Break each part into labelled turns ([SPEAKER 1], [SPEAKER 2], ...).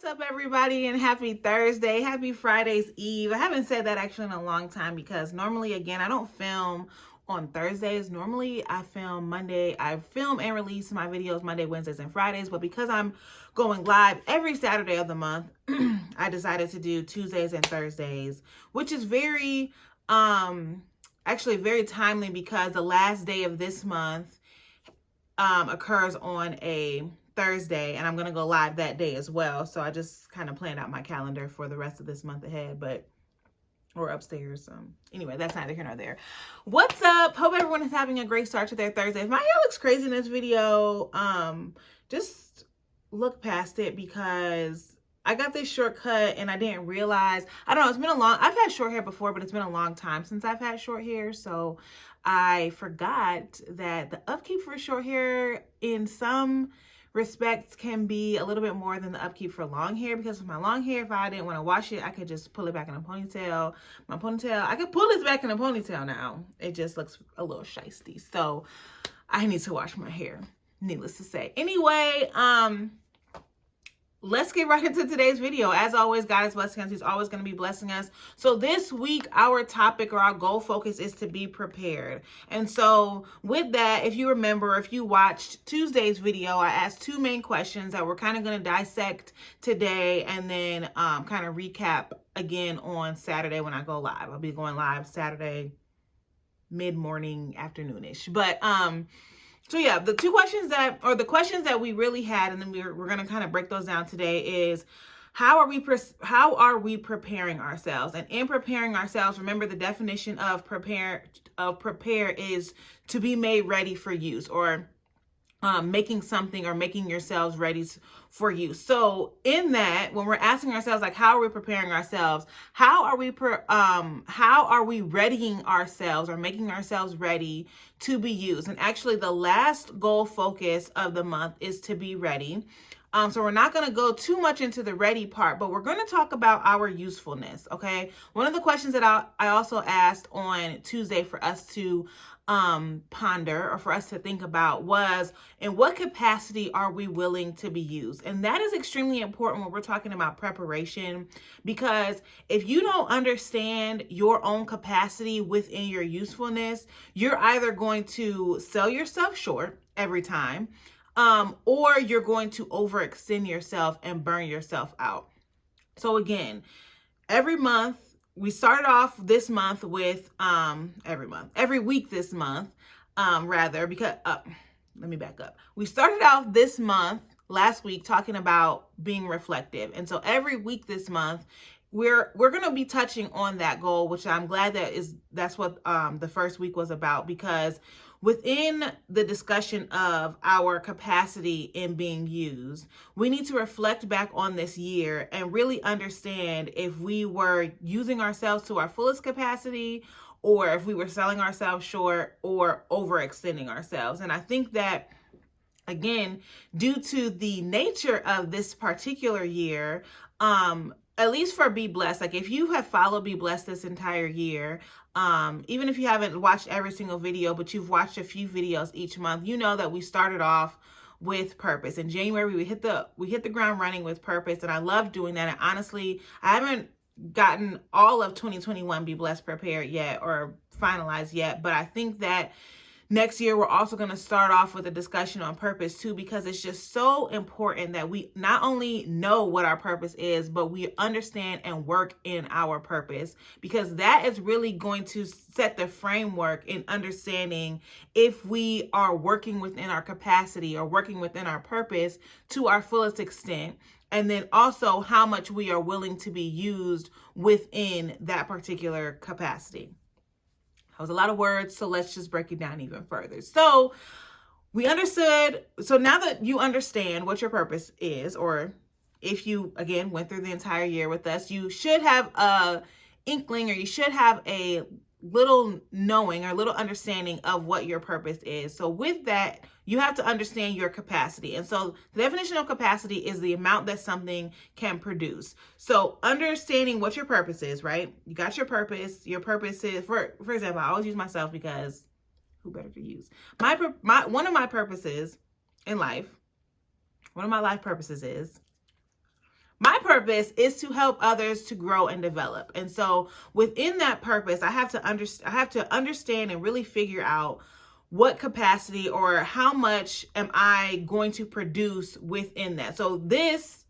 [SPEAKER 1] What's up, everybody, and happy Thursday. Happy Friday's Eve. I haven't said that actually in a long time because normally, again, I don't film on Thursdays. Normally, I film Monday. I film and release my videos Monday, Wednesdays, and Fridays. But because I'm going live every Saturday of the month, I decided to do Tuesdays and Thursdays, which is actually very timely because the last day of this month occurs on a Thursday, and I'm going to go live that day as well. So I just kind of planned out my calendar for the rest of this month ahead, or upstairs. Anyway, that's neither here nor there. What's up? Hope everyone is having a great start to their Thursday. If my hair looks crazy in this video, just look past it because I got this shortcut and I didn't realize, I don't know, I've had short hair before, but it's been a long time since I've had short hair. So I forgot that the upkeep for short hair in some respects can be a little bit more than the upkeep for long hair, because with my long hair, if I didn't want to wash it, I could just pull it back in a ponytail. My ponytail, I could pull this back in a ponytail now. It just looks a little shiesty. So I need to wash my hair, needless to say. Anyway, let's get right into today's video. As always, God is blessing us. He's always going to be blessing us. So this week, our topic or our goal focus is to be prepared. And so with that, if you remember, if you watched Tuesday's video, I asked two main questions that we're kind of going to dissect today and then kind of recap again on Saturday when I go live. I'll be going live Saturday mid-morning, afternoonish. But so yeah, the questions that we really had, and then we're going to kind of break those down today, is how are we preparing ourselves? And in preparing ourselves, remember the definition of prepare is to be made ready for use, or making something or making yourselves ready for use. So in that, when we're asking ourselves, like, how are we preparing ourselves? How are we readying ourselves or making ourselves ready to be used? And actually, the last goal focus of the month is to be ready. So we're not going to go too much into the ready part, but we're going to talk about our usefulness. Okay. One of the questions that I also asked on Tuesday for us to ponder, or for us to think about, was in what capacity are we willing to be used? And that is extremely important when we're talking about preparation, because if you don't understand your own capacity within your usefulness, you're either going to sell yourself short every time, or you're going to overextend yourself and burn yourself out. So again, every month, we started off this month with, every week this month, because, let me back up. We started out this month, last week, talking about being reflective. And so every week this month, we're going to be touching on that goal, which I'm glad that's what the first week was about, because within the discussion of our capacity in being used, we need to reflect back on this year and really understand if we were using ourselves to our fullest capacity, or if we were selling ourselves short or overextending ourselves. And I think that, again, due to the nature of this particular year, at least for Be Blessed, like if you have followed Be Blessed this entire year, even if you haven't watched every single video, but you've watched a few videos each month, you know that we started off with purpose. In January, we hit the ground running with purpose, and I love doing that. And honestly, I haven't gotten all of 2021 Be Blessed prepared yet or finalized yet, but I think that next year, we're also going to start off with a discussion on purpose too, because it's just so important that we not only know what our purpose is, but we understand and work in our purpose, because that is really going to set the framework in understanding if we are working within our capacity or working within our purpose to our fullest extent. And then also how much we are willing to be used within that particular capacity. That was a lot of words, so let's just break it down even further. So we understood. So now that you understand what your purpose is, or if you, again, went through the entire year with us, you should have a inkling, or you should have a little knowing or little understanding of what your purpose is. So with that, you have to understand your capacity. And so the definition of capacity is the amount that something can produce. So understanding what your purpose is, right? You got your purpose. Your purpose is, for example, I always use myself because who better to use? One of my purposes in life, one of my life purposes is My purpose is to help others to grow and develop. And so within that purpose, I have to understand and really figure out what capacity or how much am I going to produce within that. So this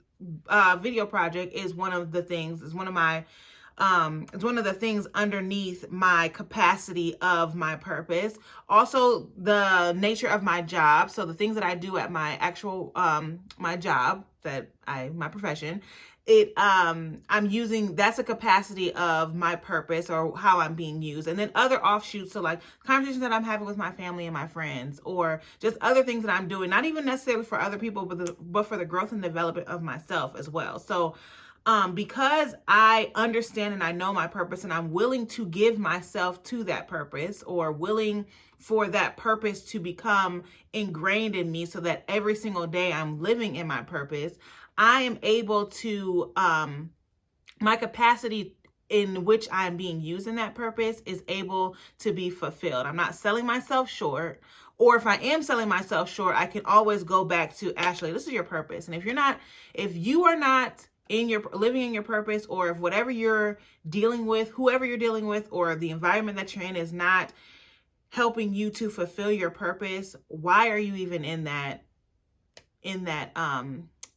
[SPEAKER 1] video project is one of the things, it's one of the things underneath my capacity of my purpose. Also, the nature of my job. So the things that I do at my actual, my job, my profession, I'm using, that's a capacity of my purpose or how I'm being used. And then other offshoots, so like conversations that I'm having with my family and my friends, or just other things that I'm doing, not even necessarily for other people, but for the growth and development of myself as well. So because I understand and I know my purpose, and I'm willing to give myself to that purpose, or willing for that purpose to become ingrained in me so that every single day I'm living in my purpose, I am able to, my capacity in which I'm being used in that purpose is able to be fulfilled. I'm not selling myself short. Or if I am selling myself short, I can always go back to, Ashley, this is your purpose. And if you are not living in your purpose, or if whatever you're dealing with, whoever you're dealing with, or the environment that you're in is not helping you to fulfill your purpose, why are you even in that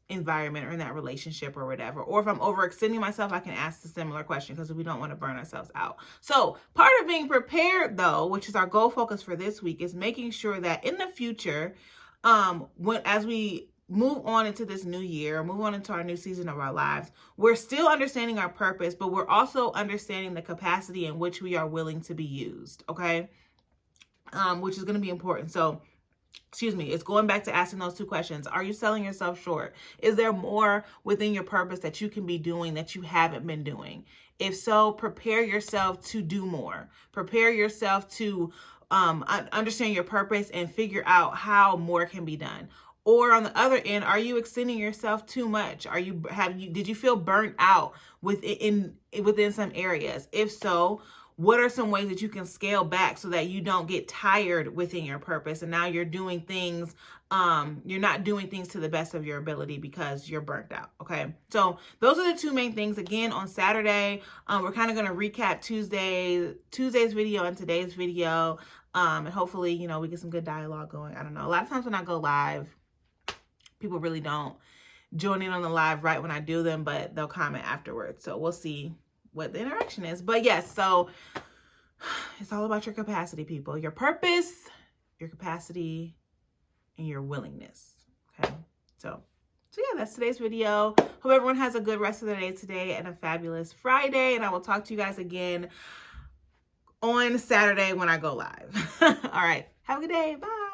[SPEAKER 1] environment or in that relationship or whatever? Or if I'm overextending myself, I can ask a similar question, because we don't want to burn ourselves out. So part of being prepared, though, which is our goal focus for this week, is making sure that in the future, as we move on into this new year, move on into our new season of our lives, we're still understanding our purpose, but we're also understanding the capacity in which we are willing to be used, okay? Which is going to be important. So, it's going back to asking those two questions. Are you selling yourself short? Is there more within your purpose that you can be doing that you haven't been doing? If so, prepare yourself to do more. Prepare yourself to understand your purpose and figure out how more can be done. Or on the other end, are you extending yourself too much? Did you feel burnt out within some areas? If so, what are some ways that you can scale back so that you don't get tired within your purpose? And now you're doing things, you're not doing things to the best of your ability because you're burnt out. Okay. So those are the two main things. Again, on Saturday, we're kind of going to recap Tuesday's video and today's video. And hopefully, we get some good dialogue going. I don't know. A lot of times when I go live, people really don't join in on the live right when I do them, but they'll comment afterwards. So we'll see what the interaction is. But yes, so it's all about your capacity, people. Your purpose, your capacity, and your willingness. Okay. So yeah, that's today's video. Hope everyone has a good rest of the day today and a fabulous Friday. And I will talk to you guys again on Saturday when I go live. All right. Have a good day. Bye.